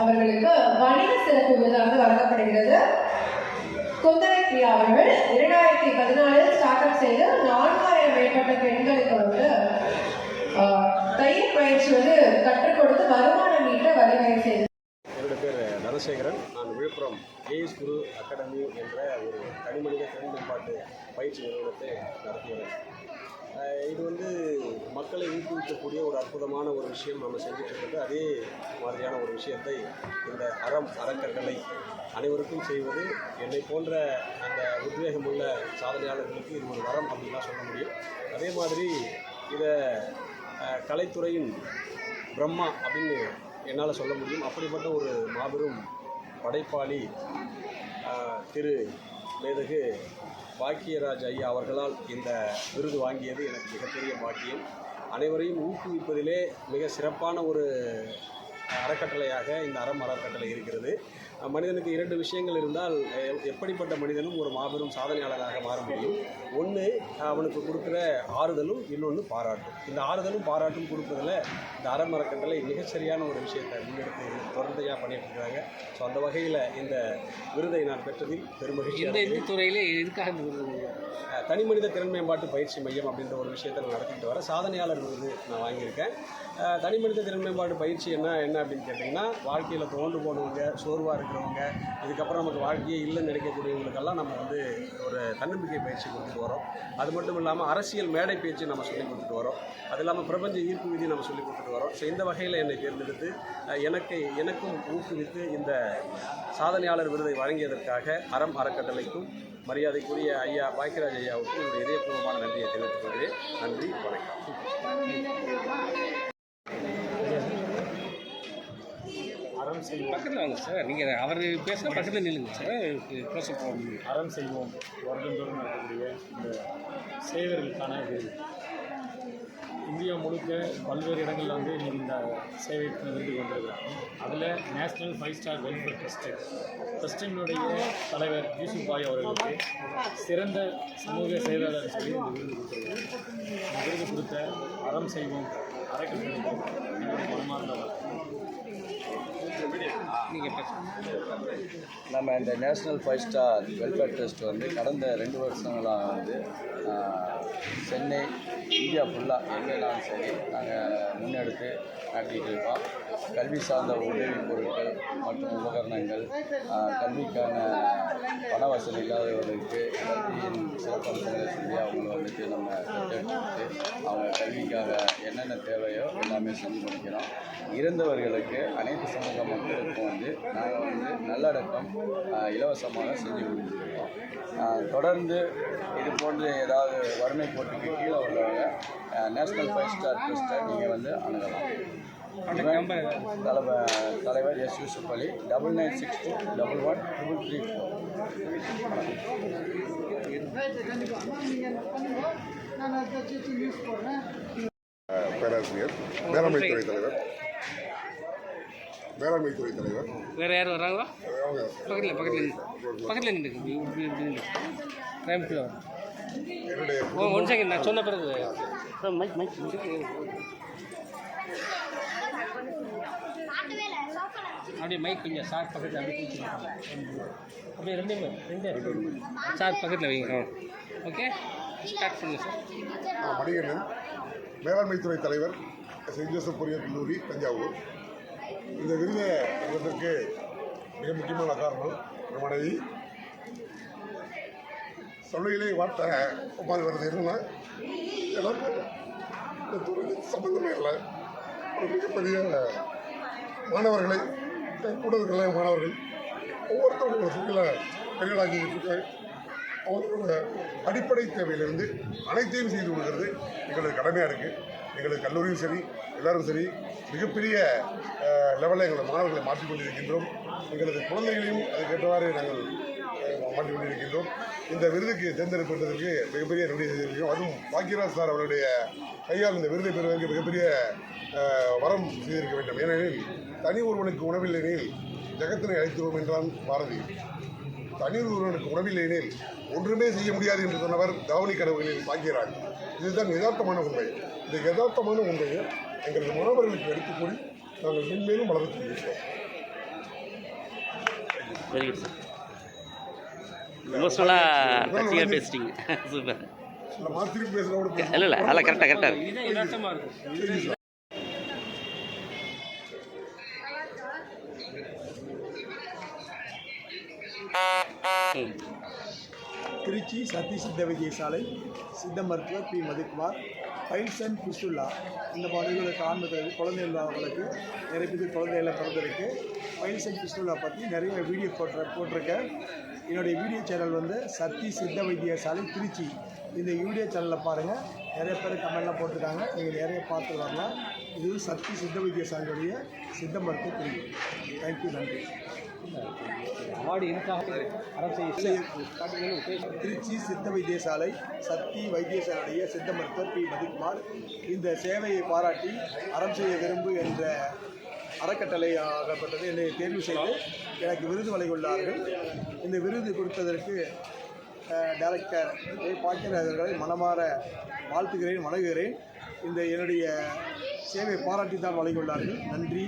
அவர்களுக்கு வணிக சிறப்பு விருது வழங்கப்படுகிறது. குந்தவை பிரியா அவர்கள் 2014 ஸ்டார்ட் அப் செய்து 4000 மேற்பட்ட பெண்களுக்கு தையல் பயிற்சி கற்றுக் கொடுத்து வருமானம் ஈட்ட வழிவகை செய்தார். என்னோட பேர் தனசேகரன். நான் விழுப்புரம் ஏஎஸ் குரு அகாடமி என்ற ஒரு தனிமனித திறன் மேம்பாட்டு பயிற்சி நிறுவனத்தை நடத்துகிறேன். இது மக்களை ஊக்குவிக்கக்கூடிய ஒரு அற்புதமான ஒரு விஷயம் நம்ம செஞ்சுட்டு அதே மாதிரியான ஒரு விஷயத்தை இந்த அறக்கட்டளை அனைவருக்கும் செய்வது என்னை போன்ற அந்த உத்வேகமுள்ள சாதனையாளர்களுக்கு இது ஒரு வரம் அப்படின்னு தான் சொல்ல முடியும். அதே மாதிரி இதை கலைத்துறையின் பிரம்மா அப்படின்னு என்னால் சொல்ல முடியும். அப்படிப்பட்ட ஒரு மாபெரும் படைப்பாளி திரு மேதகு பாக்கியராஜ் ஐயா அவர்களால் இந்த விருது வாங்கியது எனக்கு மிகப்பெரிய பாக்கியம். அனைவரையும் ஊக்குவிப்பதிலே மிக சிறப்பான ஒரு அறக்கட்டளையாக இந்த அறக்கட்டளை இருக்கிறது. மனிதனுக்கு 2 விஷயங்கள் இருந்தால் எப்படிப்பட்ட மனிதனும் ஒரு மாபெரும் சாதனையாளராக மாற முடியும். ஒன்று அவனுக்கு கொடுக்குற ஆறுதலும், இன்னொன்று பாராட்டும். இந்த ஆறுதலும் பாராட்டும் கொடுப்பதில் இந்த அறக்கட்டளை மிகச்சரியான ஒரு விஷயத்தை முன்னெடுத்து தொடர்ந்தையாக பண்ணிட்டு இருக்கிறாங்க. ஸோ அந்த வகையில் இந்த விருதை நான் பெற்றதில் பெருமகிழ்ச்சி. இந்த துறையில் எதுக்காக இந்த விருது? தனி மனித திறன் மேம்பாட்டு பயிற்சி மையம் அப்படின்ற ஒரு விஷயத்தை நான் நடத்திட்டு வரேன். சாதனையாளர் விருது நான் வாங்கியிருக்கேன். தனி மனித திறன் மேம்பாட்டு பயிற்சி என்ன அப்படின்னு கேட்டிங்கன்னா, வாழ்க்கையில் தோண்டு போனவங்க, சோர்வாக இருக்கிறவங்க, இதுக்கப்புறம் நமக்கு வாழ்க்கையே இல்லைன்னு நினைக்கக்கூடியவங்களுக்கெல்லாம் நம்ம ஒரு தன்னம்பிக்கை பயிற்சி கொடுத்துட்டு வரோம். அது மட்டும் இல்லாமல் அரசியல் மேடை பயிற்சி நம்ம சொல்லிக் கொடுத்துட்டு வரோம். அது இல்லாமல் பிரபஞ்ச ஈர்ப்பு விதி நம்ம சொல்லிக் கொடுத்துட்டு வரோம். ஸோ இந்த வகையில் என்னை தேர்ந்தெடுத்து எனக்கும் ஊக்குவித்து இந்த சாதனையாளர் விருதை வழங்கியதற்காக அறக்கட்டளைக்கும் மரியாதைக்குரிய ஐயா பாக்கியராஜ் ஐயாவுக்கும் என்னுடைய இதயபூர்வமான நன்றியை தெரிவித்துக் கொள்கிறேன். நன்றி, வணக்கம். பக்கத்தில் வாங்க சார், நீங்கள் அவர் பேசுகிற பக்கத்தில் நில்லுங்க சார். பேச போகணும். அறம் செய்வோம் வருடந்தோறும் நடக்கக்கூடிய இந்த சேவைகளுக்கான விருது இந்தியா முழுக்க பல்வேறு இடங்களில் இன்றைக்கி இந்த சேவைக்கு விருது கொண்டிருக்கிறாங்க. அதில் நேஷ்னல் 5 ஸ்டார் வெல்ஃபேர் ட்ரஸ்டினுடைய தலைவர் யூசுப் பாய் அவர்களுக்கு சிறந்த சமூக சேவையாளர் சொல்லி இந்த விருது கொடுத்துருக்காங்க. இந்த விருது கொடுத்த அறம் செய்வோம் அறக்கட்டளைக்கு என்னுடைய மனமார்ந்த நம்ம இந்த நேஷ்னல் 5 ஸ்டார் வெல்ஃபேர் ட்ரஸ்ட் கடந்த 2 வருஷங்களாக சென்னை, இந்தியா ஃபுல்லாக எங்கேனாலும் சரி நாங்கள் முன்னெடுத்து நடத்திட்டு இருக்கோம். கல்வி சார்ந்த உதவி பொருட்கள் மற்றும் உபகரணங்கள், கல்விக்கான பண வசதி இல்லாதவர்களுக்கு கல்வியின் சிறப்பம்சங்களை சொல்லி அவங்கள நம்ம பெற்றெடுத்து அவங்க கல்விக்காக என்னென்ன தேவையோ எல்லாமே செஞ்சு முடிக்கிறோம். இறந்தவர்களுக்கு அனைத்து சமூக மக்களுக்கும் நாங்கள் நல்லடக்கம் இலவசமாக செஞ்சு கொடுத்துருக்கோம். தொடர்ந்து இது போன்று ஏதாவது வறுமை கோட்டுக்கு கீழே உள்ளவங்க நேஷ்னல் 5 ஸ்டார் ட்ரஸ்ட்டை நீங்கள் அணுகலாம். தலைவர் எஸ் யூசுப் அலி 9962113334. பேராசிரியர், வேளாண்மைத்துறை தலைவர். வேறு யார் வர்றாங்களா? பக்கத்தில் நின்றுக்கு ஒன் செகண்ட் நான் சொன்ன பிறகு அப்படியே மைக் கொஞ்சம் சார் பக்கத்தில் அப்படியே ரெண்டு சார் பக்கத்தில் வைங்க. ஓகே, ஸ்டார்ட் பண்ணுங்க சார். மணிகண்டன், மேலாண்மைத்துறை தலைவர், செயின்ட் ஜோசப் பொறியியல் கல்லூரி, தஞ்சாவூர். இந்த விருதை பெறுவதற்கு மிக முக்கியமான காரணம் ஒரு மனைவி. சொல்லையிலே வார்த்தை ஒப்பாது வருது. என்னன்னா, எனக்கு இந்த துறைக்கு சம்பந்தமே இல்லை. ஒரு மிகப்பெரிய மாணவர்களை கூட இருக்கிற மாணவர்கள் ஒவ்வொருத்தவங்களோட சூழலை பெரியலாக்கிக்கிட்டு இருக்க அவங்களோட அடிப்படை தேவையிலிருந்து அனைத்தையும் செய்து கொடுக்கிறது எங்களுக்கு கடமையாக இருக்குது. எங்களுக்கு கல்லூரியும் சரி, எல்லோரும் சரி, மிகப்பெரிய லெவலில் எங்களோட மாணவர்களை மாற்றிக்கொண்டிருக்கின்றோம். எங்களது குழந்தைகளையும் அதுக்கேற்றவாறு நாங்கள் மாற்றிக்கொண்டிருக்கின்றோம். இந்த விருதுக்கு தேர்ந்தெடுப்பதற்கு மிகப்பெரிய நன்றி செய்திருக்கிறோம். அதுவும் பாக்கியராஜ் சார் அவருடைய கையால் இந்த விருதை பெறுவதற்கு மிகப்பெரிய வரம் செய்திருக்க வேண்டும். ஏனெனில் தனி ஒருவனுக்கு உணவில்லையெனில் ஜகத்தினை அழைத்துவோம் என்றான் பாரதி. தனி ஒருவனுக்கு உணவில்லையெனில் ஒன்றுமே செய்ய முடியாது என்று சொன்னவர் தவணி கடவுளில் பாக்கியராஜ். இதுதான் யதார்த்தமான உண்மை. இந்த யதார்த்தமான உண்மையை எங்களது மாணவர்களுக்கு எடுத்துக்கூறி நாங்கள் மென்மேலும் வளர்த்து இருக்கிறோம். Very good sir. எமோஷ்னலாக டச்சிங்காக பேசிட்டீங்க. சூப்பர். இல்லை மாத்திரி பேசுகிறோட இல்லை இல்லை அதெல்லாம் கரெக்டாக இருக்கும். இதுதான் யதார்த்தமாக இருக்கும். திருச்சி சத்தி சித்த வைத்தியசாலை சித்த மருத்துவர் பி மதுக்குமார் பைல்ஸ் அண்ட் பிஸ்டுல்லா இந்த மாதிரிகளுக்கு ஆரம்பத்தில் குழந்தை இல்லாதவர்களுக்கு நிறைய பேருக்கு குழந்தை எல்லாம் பிறந்திருக்கு. பைல்ஸ் அண்ட் பிஸ்டுல்லா பற்றி நிறைய வீடியோ போட்டிருக்கேன். என்னுடைய வீடியோ சேனல் வந்து சத்தி சித்த வைத்தியசாலை திருச்சி. இந்த வீடியோ சேனலில் பாருங்கள், நிறைய பேர் கமெண்ட்லாம் போட்டிருக்காங்க, நீங்கள் நிறைய பார்த்து வரலாம். இது சத்தி சித்த வைத்தியசாலையுடைய சித்த மருத்துவ பிரிவு. தேங்க்யூ, நன்றி. அவார்டு இருக்காக திருச்சி சித்த வைத்தியசாலை சக்தி வைத்தியசாலையுடைய சித்த மருத்துவர் பி மதுக்குமார் இந்த சேவையை பாராட்டி அறம் செய்ய விரும்பு என்ற அறக்கட்டளை ஆகப்பட்டது என்னை தேர்வு செய்து எனக்கு விருது வழங்கியுள்ளார்கள். இந்த விருது கொடுத்ததற்கு டைரக்டர் ஏ பாக்கியராஜ் அவர்களை மனமாற வாழ்த்துகிறேன், வணங்குகிறேன். இந்த என்னுடைய சேவை பாராட்டி தான் வழங்கியுள்ளார்கள். நன்றி.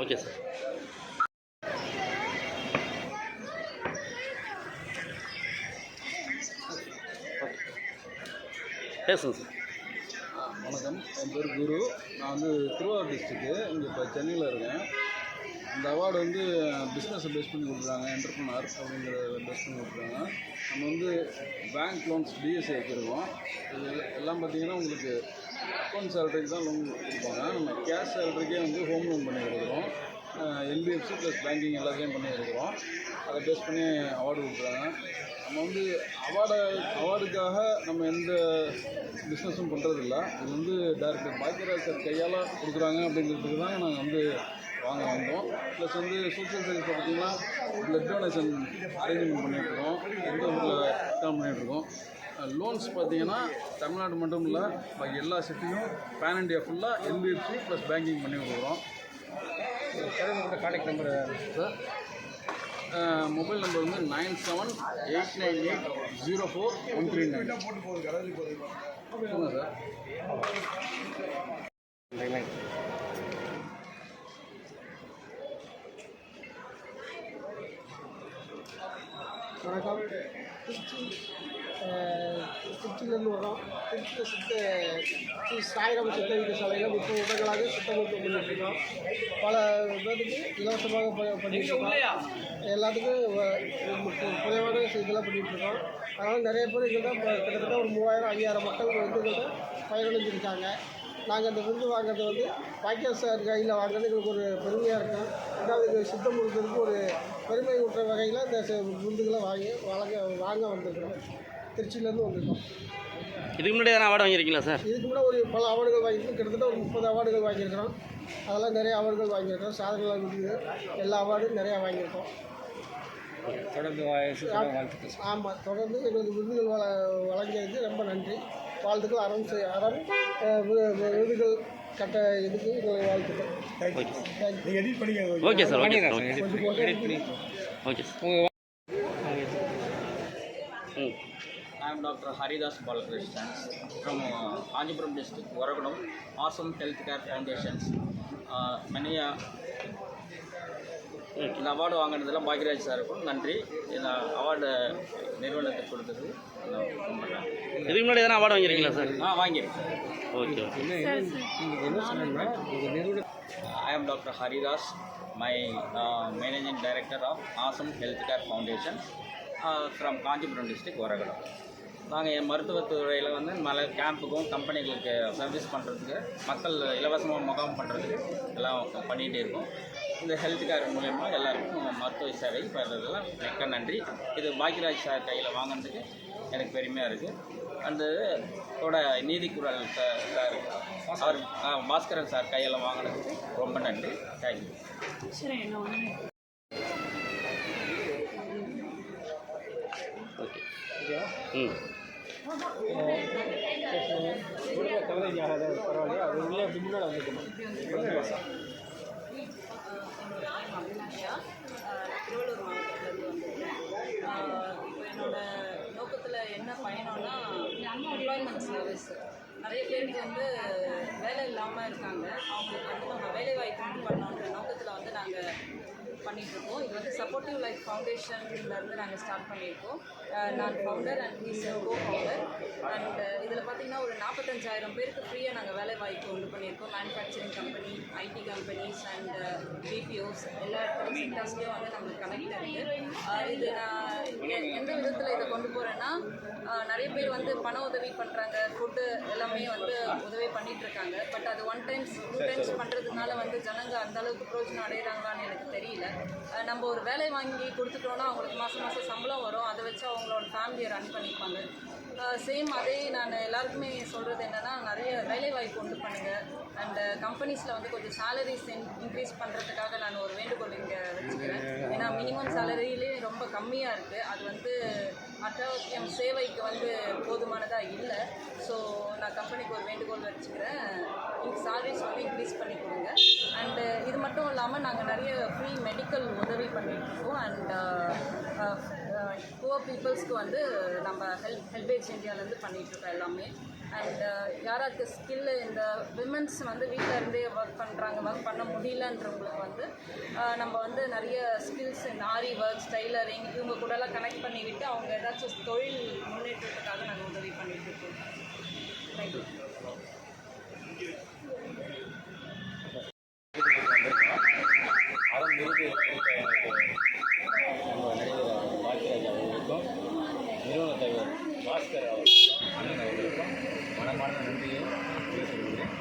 Okay sir. பேசுங்க சார். வணக்கம், என் பேர் குரு. நான் வந்து திருவாரூர் டிஸ்ட்ரிக்ட்டு, இங்கே இப்போ சென்னையில் இருக்கேன். இந்த அவார்டு வந்து பிஸ்னஸை பேஸ் பண்ணி கொடுக்குறாங்க, என்டர்ப்ரனர் அப்படிங்கிற பேஸ் பண்ணி கொடுக்குறாங்க. நம்ம வந்து பேங்க் லோன்ஸ் டிஎஸ்ஐ வச்சுருக்கோம். இது எல்லாம் பார்த்திங்கன்னா உங்களுக்கு அக்கௌண்ட் சேலரிக்கு தான் லோன் கொடுப்பாங்க. நம்ம கேஷ் சேலரிக்கே வந்து ஹோம் லோன் பண்ணி கொடுக்குறோம். என்பிஎஃப்சி ப்ளஸ் பேங்கிங் எல்லாத்தையும் பண்ணி கொடுக்குறோம். அதை பேஸ் பண்ணி அவார்டு கொடுக்குறாங்க. நம்ம வந்து அவார்டுக்காக நம்ம எந்த பிஸ்னஸும் பண்ணுறதில்ல. இது வந்து டைரக்டர் பாக்கியராஜ் சார் கையால் கொடுக்குறாங்க அப்படிங்கிறதுக்கு தான் நாங்கள் வந்து வந்தோம். ப்ளஸ் வந்து சோஷியல் சர்வீஸ் பார்த்திங்கன்னா ப்ளட் டொனேஷன் அரேஞ்ச்மெண்ட் பண்ணிகிட்ருக்கோம், எந்த ஊரில் எக்ஸாம் பண்ணிகிட்ருக்கோம். லோன்ஸ் பார்த்திங்கன்னா தமிழ்நாடு மட்டும் இல்லை, பாக்கி எல்லா சிட்டியும் பேன் இண்டியா ஃபுல்லாக என்பிஎஃப்சி ப்ளஸ் பேங்கிங் பண்ணி கொடுக்குறோம். Contact number sir mobile number வந்து 9789804139. சொல்லுங்கள் சார். வணக்கம். திருச்சியிலேருந்து வரோம். திருச்சியில் ஸ்ரீ சாய்ராம் சித்த வைத்தியசாலையில் 30 வருடங்களாக சித்த மருத்துவம் பண்ணிகிட்ருக்கோம். பல பேருக்கு இலவசமாக பண்ணிகிட்ருக்கோம். எல்லாத்துக்கும் குறைவான இதெல்லாம் பண்ணிகிட்ருக்கோம். அதனால் நிறைய பேர் எங்கள்கிட்ட கிட்டத்தட்ட ஒரு 3000-5000 மக்கள் வந்து எங்கள்கிட்ட பயனடைஞ்சிருக்காங்க. நாங்கள் அந்த விருது வாங்கிறது வந்து பாக்கியராஜ் சார் கையில் வாங்குறது எங்களுக்கு ஒரு பெருமையாக இருக்கும். ரெண்டாவது எங்கள் சித்த மருத்துவருக்கு ஒரு பெருமை ஊட்டுற வகையில் இந்த விருதுகளை வாங்க வந்திருக்கிறோம். திருச்சியிலேருந்து வந்திருக்கோம். இதுக்கு முன்னாடி எதனா அவார்டு வாங்கியிருக்கீங்களா சார்? இதுக்கு முன்னாடி ஒரு பல அவார்டுகள் வாங்கியிருக்கோம். கிட்டத்தட்ட ஒரு 30 அவார்டுகள் வாங்கியிருக்கிறோம். அதெல்லாம் நிறைய அவார்டுகள் வாங்கியிருக்கோம். சாதனை விருது எல்லா அவார்டும் நிறையா வாங்கியிருக்கோம். தொடர்ந்து ஆமாம், தொடர்ந்து எங்களுக்கு விருதுகள் வழங்கியதுக்கு ரொம்ப நன்றி. வாழ்த்துக்கள். விருதுகள் கட்ட இதுக்கு எங்களுக்கு வாழ்த்துக்கள். நீங்கள் எடிட் பண்ணிக்க. Okay sir. Okay sir. Okay sir. I am Dr. Haridas Balakrishnan from Kanjipuram district, Oragadam, Awesome Healthcare Foundations. இந்த அவார்டு வாங்கினதில் பாக்கியராஜ் சாருக்கும் நன்றி. இந்த அவார்டு நிறுவனத்துக்கு கொடுத்தது இதுக்கு முன்னாடி எதனா அவார்டு வாங்கியிருக்கீங்களா சார்? வாங்கியிருக்கேன். Okay okay. I am Dr. Haridas, my Managing Director of Awesome Healthcare Foundation from Kanjipuram district, Oragadam. நாங்கள் மருத்துவத்துறையில் வந்து கேம்புக்கும் கம்பெனிகளுக்கு சர்வீஸ் பண்ணுறதுக்கு, மக்கள் இலவசமாக முகாம் பண்ணுறதுக்கு எல்லாம் பண்ணிகிட்டே இருக்கோம். இந்த ஹெல்த் கேர் மூலயமா எல்லாருக்கும் மருத்துவ சேவை பெறதுலாம் மிக்க நன்றி. இது பாக்கியராஜ் சார் கையில் வாங்கினதுக்கு எனக்கு பெருமையாக இருக்குது. அந்த கூட நீதிக்குரல் சார் அவர் பாஸ்கரன் சார் கையில் வாங்கினதுக்கு ரொம்ப நன்றி. தேங்க்யூ. ஓகே. கவரேஜ் ஆகாத பரவாயில்லையா? அது உள்ளே அப்படி முன்னாடி வந்துக்கணும். அபிலாஷா, திருவள்ளூர் மாவட்டத்திலேருந்து வந்திருக்கேன். என்னோட நோக்கத்தில் என்ன பயணம்னா, எம்ப்ளாய்மெண்ட் சர்வீஸ். நிறைய பேருக்கு வந்து வேலை இல்லாமல் இருக்காங்க. அவங்களுக்கு வந்து நம்ம வேலை வாய்ப்பு உண்டு பண்ணணுன்ற நோக்கத்தில் வந்து நாங்கள் பண்ணிகிட்ருக்கோம். இது வந்து சப்போர்ட்டிவ் லைஃப் ஃபவுண்டேஷன்லேருந்து நாங்கள் ஸ்டார்ட் பண்ணியிருக்கோம். நான் founder and he's co founder. And இதில் பார்த்திங்கன்னா ஒரு 45,000 பேருக்கு ஃப்ரீயாக நாங்கள் வேலை வாய்ப்பு உண்டு பண்ணியிருக்கோம். Manufacturing company, IT companies and BPOs எல்லா செக்டர்ஸ்லேயும் வந்து நம்மளுக்கு கனெக்ட் இருக்குது. இது நான் எந்த விதத்தில் இதை கொண்டு போகிறேன்னா, நிறைய பேர் வந்து பண உதவி பண்ணுறாங்க, ஃபுட்டு எல்லாமே வந்து உதவி பண்ணிகிட்ருக்காங்க. பட் அது 1 டைம்ஸ் 2 டைம்ஸ் பண்ணுறதுனால வந்து ஜனங்க அந்தளவுக்கு பிரோஜனம் அடைகிறாங்களான்னு எனக்கு தெரியல. நம்ம ஒரு வேலை வாங்கி கொடுத்துட்டோன்னா அவங்களுக்கு மாதம் மாதம் சம்பளம் வரும். அதை வச்சு அவங்களோட ஃபேமிலியை ரன் பண்ணிப்பாங்க. சேம் அதே நான் எல்லாருக்குமே சொல்கிறது என்னென்னா, நிறைய வேலை வாய்ப்பு உண்டு பண்ணுங்கள். அண்ட் கம்பெனிஸில் வந்து கொஞ்சம் சேலரிஸ் இன்க்ரீஸ் பண்ணுறதுக்காக நான் ஒரு வேண்டுகோள் இங்கே வச்சுக்கிறேன். ஏன்னா மினிமம் சேலரியிலே ரொம்ப கம்மியாக இருக்குது. அது வந்து அத்தியாவசியம் சேவைக்கு வந்து போதுமானதாக இல்லை. ஸோ நான் கம்பெனிக்கு ஒரு வேண்டுகோள் வச்சுக்கிறேன், சேலரிஸ் வந்து இன்க்ரீஸ் பண்ணி கொடுங்க. அண்டு இது மட்டும் இல்லாமல் நாங்கள் நிறைய ஃப்ரீ மெடிக்கல் உதவி பண்ணிகிட்ருக்கோம். அண்ட் புவர் பீப்புள்ஸ்க்கு வந்து நம்ம ஹெல்பேஜ் இந்தியாவிலேருந்து பண்ணிகிட்ருக்கோம் எல்லாமே. அண்ட் யாராருக்கு ஸ்கில்லு இந்த விமென்ஸ் வந்து வீட்டில் இருந்தே ஒர்க் பண்ண முடியலன்றவங்களுக்கு வந்து நம்ம வந்து நிறைய ஸ்கில்ஸ் இந்த ஆரி ஒர்க், டைலரிங் இவங்க கூடலாம் கனெக்ட் பண்ணிவிட்டு அவங்க ஏதாச்சும் தொழில் முன்னேற்றத்துக்காக நாங்கள் உதவி பண்ணிகிட்ருக்கோம். தேங்க்யூ. அறம் விருது கொடுத்த நம்ம நடிகர் பாக்கியராஜ் அவர்களுக்கும் நிறுவன தலைவர் பாஸ்கர் அண்ணன் அவர்களுக்கும் மனமான நன்றியை தெரிவித்துக்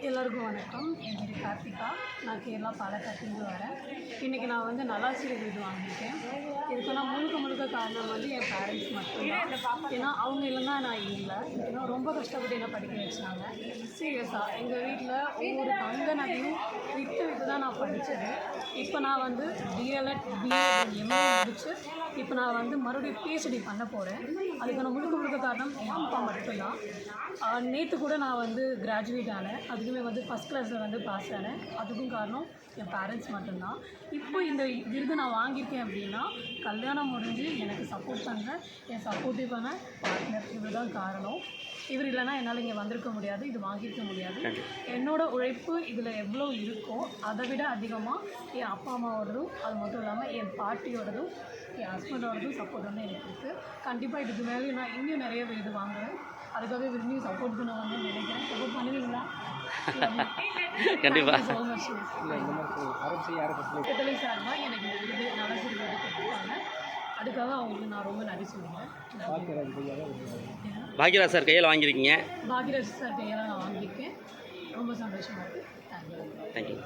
எல்லாருக்கும் வணக்கம். என் பேர் கார்த்திகா. நான் கேரளா பாலக்காட்டிலிருந்து வரேன். இன்றைக்கி நான் வந்து நல்லாசிரியர் விருது வாங்கியிருக்கேன். இதுக்கெல்லாம் முழுக்க காரணம் வந்து என் பேரண்ட்ஸ் மட்டும்தான். ஏன்னா அவங்க இல்லைன்னா நான் இல்லை. ஏன்னா ரொம்ப கஷ்டப்பட்டு என்ன படிக்க வச்சாங்க. சீரியஸாக எங்கள் வீட்டில் ஒவ்வொரு தங்க நகையும் விற்று தான் நான் படித்தது. இப்போ நான் வந்து டிஎல்எட், பிஎட், எம்ஏ முடிச்சு இப்போ நான் வந்து மறுபடியும் பிஹெச்டி பண்ண போகிறேன். அதுக்கான முழுக்க காரணம் என் அப்பா மட்டும்தான். நேற்று கூட நான் வந்து கிராஜுவேட் ஆனேன். அதுக்குமே வந்து ஃபஸ்ட் கிளாஸில் வந்து பாஸ் ஆனேன். அதுக்கும் காரணம் என் பேரண்ட்ஸ் மட்டும்தான். இப்போ இந்த விருது நான் வாங்கியிருக்கேன் அப்படின்னா கல்யாணம் முடிஞ்சு எனக்கு சப்போர்ட் பண்ணுற என் சப்போர்ட்டிவான பார்ட்னர் இவர் தான் காரணம். இவர் இல்லைனா என்னால் இங்கே வந்திருக்க முடியாது, இது வாங்கியிருக்க முடியாது. என்னோட உழைப்பு இதில் எவ்வளோ இருக்கோ அதை விட அதிகமாக என் அப்பா அம்மாவோடதும், அது மட்டும் இல்லாமல் என் பாட்டியோடதும் என் ஹஸ்பண்டோடதும் சப்போர்ட் வந்து எனக்கு இருக்குது. கண்டிப்பாக இதுக்கு மேலே நான் இன்னும் நிறைய விருது வாங்குவேன். அதுக்காக விரும்பி சப்போர்ட் பண்ண வந்து நினைக்கிறேன். சப்போர்ட் பண்ணுவீங்களா? கண்டிப்பாக. அறக்கட்டளை சார்பாக எனக்கு இந்த விருது நலசிறு விருது கொடுத்துருக்காங்க. அதுக்காக அவங்களுக்கு நான் ரொம்ப நன்றி சொல்லுவேன். பாக்யராஜ் சார் கையில் வாங்கியிருக்கீங்க. பாக்யராஜ் சார் கையால் நான் வாங்கியிருக்கேன். ரொம்ப சந்தோஷமாக இருக்குது. தேங்க்யூ.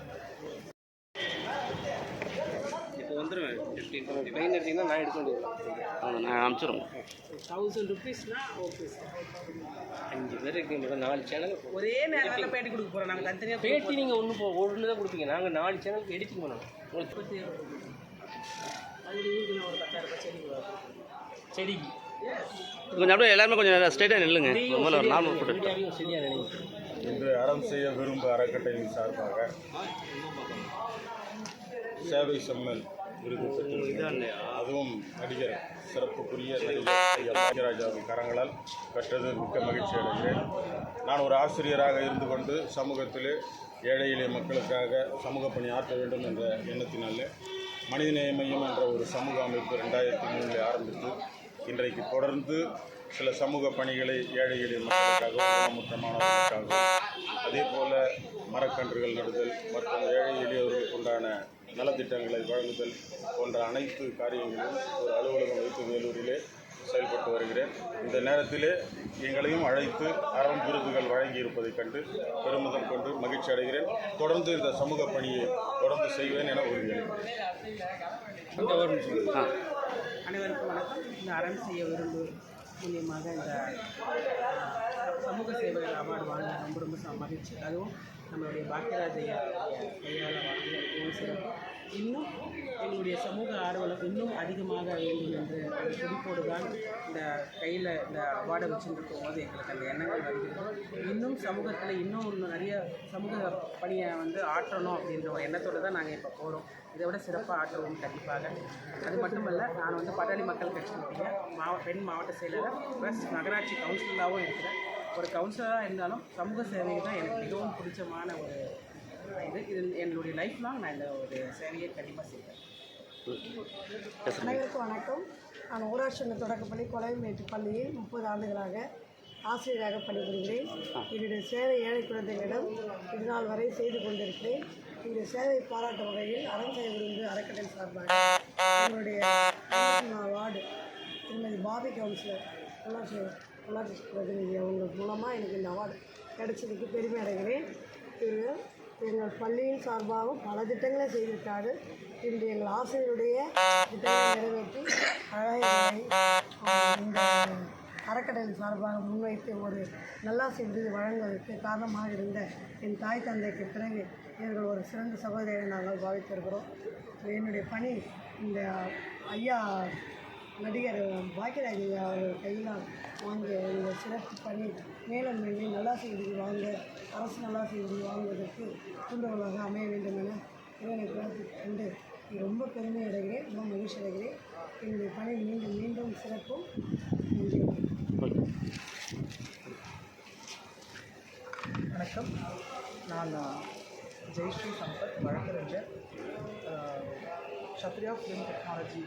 இப்போ வந்துடுவேன். ட்ரெயின் எடுத்தீங்கன்னா நான் எடுக்க வேண்டியது. நான் அனுப்பிச்சிடுவோம். 1000 rupeesனா ஓகே சார். 5 பேர் இருக்கீங்க. 4 சேனல் ஒரே நேரத்தில் பேட்டி கொடுக்க போகிறோம். நாங்கள் தனித்தனியாக பேட்டி நீங்கள் ஒன்று தான் கொடுப்பீங்க. நாங்கள் 4 சேனலுக்கு எடிட்டிங் பண்ணணும். உங்களுக்கு அது ஒரு 10,000 செடிக்கு கொஞ்சம் அப்படியே எல்லாருமே கொஞ்சம் ஸ்ட்ரெயிட்டாக நில்லுங்க. முதல்ல ஒரு நார்மல் போட்டு சரியாக நினைங்க. இன்று அறம் செய்ய விரும்ப அறக்கட்டளையின் சார்பாக சேவை செம்மல் விருது பெற்றிருக்கிறேன். அதுவும் நடிகர் சிறப்புக்குரிய நடிகர் ஐயா பாக்யராஜாவின் கரங்களால் பெற்றது மிக்க மகிழ்ச்சி அடைகிறேன். நான் ஒரு ஆசிரியராக இருந்து கொண்டு சமூகத்திலே ஏழை எளிய மக்களுக்காக சமூக பணி ஆற்ற வேண்டும் என்ற எண்ணத்தினாலே மனிதநேய மையம் என்ற ஒரு சமூக அமைப்பு 2003 ஆரம்பித்து இன்றைக்கு தொடர்ந்து சில சமூக பணிகளை ஏழை எளிய மக்களுக்காகவும் ஊனமுற்ற மாணவர்களுக்காகவும் அதே போல் மரக்கன்றுகள் நடுதல் மற்றும் ஏழை எளியவர்களுக்கு உண்டான நலத்திட்டங்களை வழங்குதல் போன்ற அனைத்து காரியங்களிலும் ஒரு அலுவலகம் வைத்து வேலூரிலே செயல்பட்டு வருகிறேன். இந்த நேரத்திலே எங்களையும் அழைத்து அறம் விருதுகள் வழங்கியிருப்பதைக் கண்டு பெருமிதம் கொண்டு மகிழ்ச்சி அடைகிறேன். தொடர்ந்து இந்த சமூக பணியை தொடர்ந்து செய்வேன் என உறுதியளிக்கிறேன். அனைவருக்கும் வணக்கம். இந்த அறம் செய்ய விரும்பு மூலியமாக இந்த சமூக சேவை அவார்டு வாங்க ரொம்ப மகிழ்ச்சி. அதுவும் நம்மளுடைய பாக்யராஜ் ஐயா கையால் வாங்கிய சிறப்பு. இன்னும் எங்களுடைய சமூக ஆர்வலம் இன்னும் அதிகமாக வேண்டும் என்ற ஒரு துடிப்போடு தான் இந்த கையில் இந்த அவார்டை வச்சுருக்கும் போது எங்களுக்கு அந்த எண்ணங்கள் வருகிறது. இன்னும் சமூகத்தில் இன்னும் நிறைய சமூக பணியை வந்து ஆற்றணும் அப்படின்ற ஒரு எண்ணத்தோடு தான் நாங்கள் இப்போ போகிறோம். இதை விட சிறப்பாக ஆற்றுவோம் கண்டிப்பாக. அது மட்டுமல்ல, நான் வந்து பாட்டாளி மக்கள் கட்சியினுடைய பெண் மாவட்ட செயலாளர் ப்ளஸ் நகராட்சி கவுன்சிலராகவும் இருக்கிறேன். ஒரு கவுன்சிலராக இருந்தாலும் சமூக சேவை தான் எனக்கு மிகவும் பிடிச்சமான ஒரு இது என்னுடைய லைஃப் லாங் நான் இந்த ஒரு சேவையை கண்டிப்பாக செய்வேன். அனைவருக்கும் வணக்கம். நான் ஊராட்சி ஒன்றிய தொடக்கப்பள்ளி கொலைமேட்டு பள்ளியில் 30 ஆண்டுகளாக ஆசிரியராக பணிபுரிகிறேன். என்னுடைய சேவை ஏழை குழந்தைகளிடம் இதுநாள் வரை செய்து கொண்டிருக்கிறேன். இந்த சேவை பாராட்டும் வகையில் அறம் செய்ய விரும்பு அறக்கட்டளை சார்பாக என்னுடைய வார்டு திருமதி பாபி கவுன்சிலர் உள்ளாட்சி பிரதிநிதி அவங்க மூலமாக எனக்கு இந்த அவார்டு கிடைச்சதுக்கு பெருமை அடைகிறேன். இவர்கள் எங்கள் பள்ளியின் சார்பாகவும் பல திட்டங்களை செய்திருக்காரு. இன்று எங்கள் ஆசிரியருடைய திட்டங்களை நிறைவேற்றி இந்த அறக்கட்டளை சார்பாக முன்வைத்து ஒரு நல்லாசிரியர் விருது வழங்குவதற்கு காரணமாக இருந்த என் தாய் தந்தைக்கு பிறகு இவர்கள் ஒரு சிறந்த சகோதரியை நாங்கள் பாவித்திருக்கிறோம். என்னுடைய பணி இந்த ஐயா நடிகர் பாக்கியராஜ் ஐயா அவர்கள் கையினால் வாங்கிய இந்த சிறப்பு பணி மேலும் மேலும் நல்லாசிரியர் விருது வாங்க அரசு நல்லாசிரியர் விருது வாங்குவதற்கு தூண்டுகோலாக அமைய வேண்டும் என இறைவனை பிரார்த்தித்துக் கொண்டு ரொம்ப பெருமை அடைகிறேன், ரொம்ப மகிழ்ச்சி அடைகிறேன். என்னுடைய பணி மீண்டும் மீண்டும் சிறப்பும். வணக்கம். நான் ஜெயஸ்ரீ சம்பத், வழக்கறிஞர், சத்ரியா ஃபிலிம் டெக்னாலஜி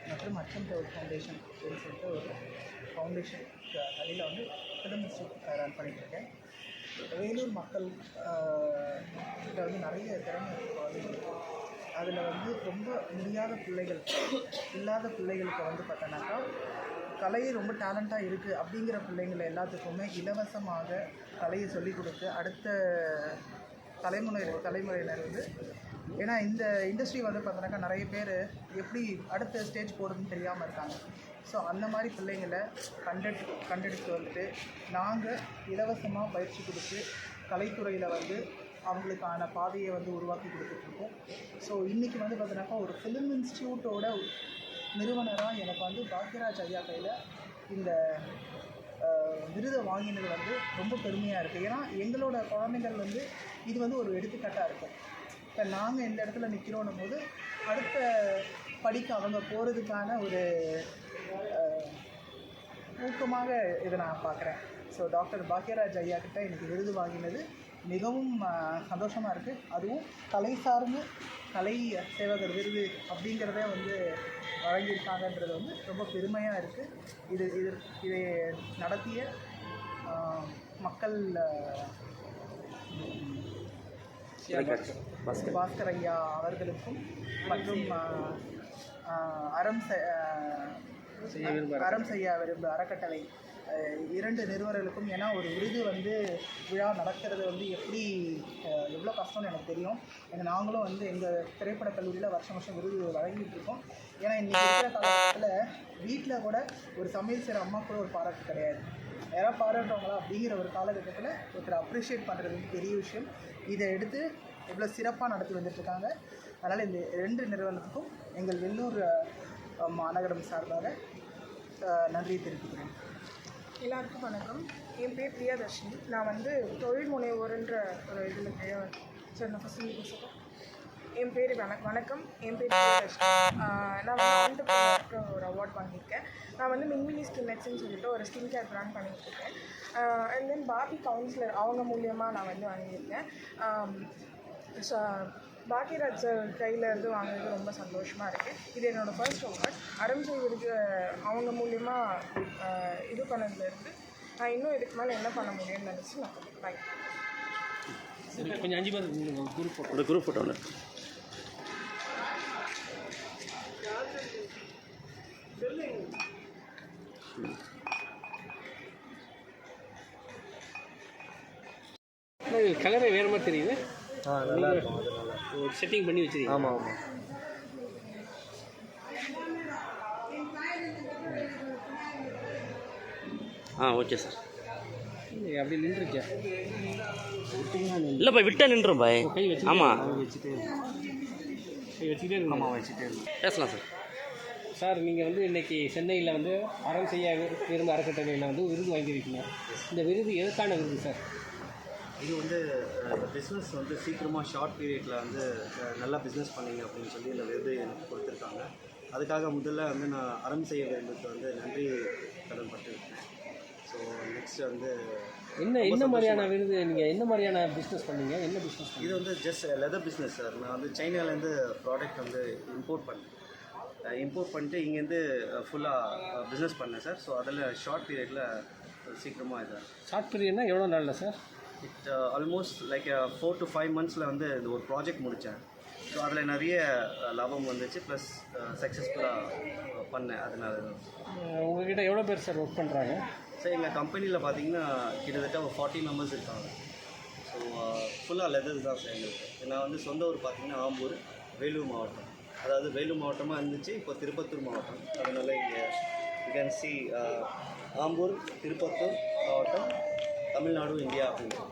மற்றும் அச்சம் தவிர ஃபவுண்டேஷன் அப்படின்னு சொல்லிட்டு ஒரு ஃபவுண்டேஷன் அதில் வந்து ஃபிலிம் இன்ஸ்டியூட் ரன் பண்ணிகிட்ருக்கேன். வேலூர் மக்கள் கிட்ட வந்து நிறைய திறமை இருக்குது. அதில் வந்து ரொம்ப முடியாத பிள்ளைகள் இல்லாத பிள்ளைகளுக்கு வந்து பார்த்தோன்னாக்கா கலையை ரொம்ப டேலண்ட்டாக இருக்குது அப்படிங்கிற பிள்ளைங்களை எல்லாத்துக்குமே இலவசமாக கலையை சொல்லிக் கொடுத்து அடுத்த தலைமுறையினர் வந்து, ஏன்னா இந்த இண்டஸ்ட்ரி வந்து பார்த்தோன்னாக்கா நிறைய பேர் எப்படி அடுத்த ஸ்டேஜ் போகிறதுன்னு தெரியாமல் இருக்காங்க. ஸோ அந்த மாதிரி பிள்ளைங்களை கண்டெடுத்து வந்துட்டு நாங்கள் இலவசமாக பயிற்சி கொடுத்து கலைத்துறையில் வந்து அவங்களுக்கான பாதையை வந்து உருவாக்கி கொடுத்துட்ருக்கோம். ஸோ இன்றைக்கி வந்து பார்த்தோன்னாக்கா ஒரு ஃபிலிம் இன்ஸ்டியூட்டோட நிறுவனராக எனக்கு வந்து பாக்கியராஜ் ஐயா கையில் இந்த விருதை வாங்கினது வந்து ரொம்ப பெருமையாக இருக்குது. ஏன்னா எங்களோட குழந்தைகள் வந்து இது வந்து ஒரு எடுத்துக்காட்டாக இருக்கும். இப்போ நாங்கள் இந்த இடத்துல நிற்கிறோன்னும் போது அடுத்த படிக்க அவங்க போகிறதுக்கான ஒரு ஊக்கமாக இதை நான் பார்க்குறேன். ஸோ டாக்டர் பாக்கியராஜ் ஐயா கிட்ட எனக்கு விருது வாங்கினது மிகவும் சந்தோஷமாக இருக்குது. அதுவும் கலை சார்ந்து கலை சேவகர் விருது அப்படிங்கிறத வந்து வழங்கியிருக்காங்கன்றது வந்து ரொம்ப பெருமையாக இருக்குது. இதை நடத்திய மக்கள் பாஸ்கர் ஐயா அவர்களுக்கும் மற்றும் அறம் செய்ய விரும்பு அறக்கட்டளை 2 நிறுவனர்களுக்கும். ஏன்னா ஒரு விருது வந்து விழா நடக்கிறது வந்து எவ்வளோ கஷ்டம்னு எனக்கு தெரியும். ஏன்னா நாங்களும் வந்து எங்கள் திரைப்படக் கல்லூரியில் வருஷம் விருது வழங்கிட்டு இருக்கோம். ஏன்னா இன்றைக்கி இருக்கிற காலகட்டத்தில் வீட்டில் கூட ஒரு சமையல் செய்கிற அம்மா கூட ஒரு பாராட்டு கிடையாது. யாராவது பாராட்டுறவங்களா அப்படிங்கிற ஒரு காலகட்டத்தில் ஒருத்தர் அப்ரிஷியேட் பண்ணுறது பெரிய விஷயம். இதை எடுத்து எவ்வளோ சிறப்பாக நடத்தி வந்துட்டுருக்காங்க. அதனால் இந்த 2 நிறுவனத்துக்கும் எங்கள் வெள்ளூர் மாநகரம் சார்பாக நன்றியை தெரிவிக்கிறேன். எல்லாருக்கும் வணக்கம். என் பேர் பிரியாதர்ஷினி. நான் வந்து தொழில் முனைவோர்ன்ற ஒரு இதில் சரி நான் ஃபஸ்ட்டு என் பேர் வணக்கம். என் பேர் பிரியாதர்ஷினி. நான் வந்து ஆண்டர்பிரனருக்கு ஒரு அவார்ட் வாங்கியிருக்கேன். நான் வந்து மின்மினி ஸ்கின் நெட்ஸ்ன்னு சொல்லிட்டு ஒரு ஸ்கின் கேர் ப்ராண்ட் பண்ணிகிட்ருக்கேன். அண்ட் தென் பாபி கவுன்சிலர் அவங்க மூலியமாக நான் வந்து வாங்கியிருக்கேன். பாக்கியராஜ் சார் கையில் இருந்து வாங்கினது ரொம்ப சந்தோஷமாக இருக்குது. இது என்னோடய ஃபர்ஸ்ட் அவார்ட். அறம் செய்வதற்கு அவங்க மூலியமாக இது பண்ணதுலேருந்து நான் இன்னும் இதுக்கு மேலே என்ன பண்ண முடியும்னு நினச்சி நான் தேங்க்யூ. கொஞ்சம் 5 பேர் குரூப் ஃபோட்டோ கலரே வேறு மாதிரி தெரியுது. நல்லா இருக்கும். ஒரு செட்டிங் பண்ணி வச்சுருக்கீங்க. ஆமாம் ஆமாம். Okay sir. அப்படி நின்றுச்சா இல்லைப்பா, விட்டா நின்றோம் பாய். கை வச்சு ஆமாம் வச்சுட்டு வச்சுக்கிட்டே இருக்கணும். ஆமாம் வச்சுட்டே இருக்கணும். பேசலாம் சார். சார் நீங்கள் வந்து இன்றைக்கி சென்னையில் வந்து அறம் செய்ய விரும்ப அறக்கட்டளையில் வந்து விருது வாங்கியிருக்கீங்க. இந்த விருது எதுக்கான விருது சார்? இது வந்து பிஸ்னஸ் வந்து சீக்கிரமாக ஷார்ட் பீரியடில் வந்து நல்லா பிஸ்னஸ் பண்ணீங்க அப்படின்னு சொல்லி இந்த விருது எனக்கு கொடுத்துருக்காங்க. அதுக்காக முதல்ல வந்து நான் அறம் செய்ய விரும்புக்கு வந்து நன்றி கடன் பட்டிருக்கேன். ஸோ நெக்ஸ்ட் வந்து என்ன மாதிரியான விருது, நீங்கள் என்ன மாதிரியான பிஸ்னஸ் பண்ணீங்க? என்ன பிஸ்னஸ்? இது வந்து ஜஸ்ட் லெதர் பிஸ்னஸ் சார். நான் வந்து சைனாலேருந்து ப்ராடக்ட் வந்து இம்போர்ட் பண்ணிட்டு இங்கேருந்து ஃபுல்லாக பிஸ்னஸ் பண்ணேன் சார். ஸோ அதில் ஷார்ட் பீரியடில் சீக்கிரமாக இதாக. ஷார்ட் பீரியட்னா எவ்வளோ நாளில் sir? It almost like 4 to 5 monthஸில் வந்து இந்த ஒரு ப்ராஜெக்ட் முடித்தேன். ஸோ அதில் நிறைய லாபம் வந்துச்சு, ப்ளஸ் சக்ஸஸ்ஃபுல்லாக பண்ணேன். அதனால உங்கள்கிட்ட எவ்வளோ பேர் சார் ஒர்க் பண்ணுறாங்க? சார் எங்கள் கம்பெனியில் பார்த்தீங்கன்னா கிட்டத்தட்ட ஒரு 40 members இருக்காங்க. ஸோ ஃபுல்லாக லெதர்ஸ் தான் சார் எங்களுக்கு. நான் வந்து சொந்த ஊர் பார்த்தீங்கன்னா ஆம்பூர், வேலூர் மாவட்டம். அதாவது வேலூர் மாவட்டமாக இருந்துச்சு, இப்போ திருப்பத்தூர் மாவட்டம். அதனால் இங்கே you can see Ambur, Tirupattur மாவட்டம், தமிழ்நாடு, இந்தியா அப்படின்னு.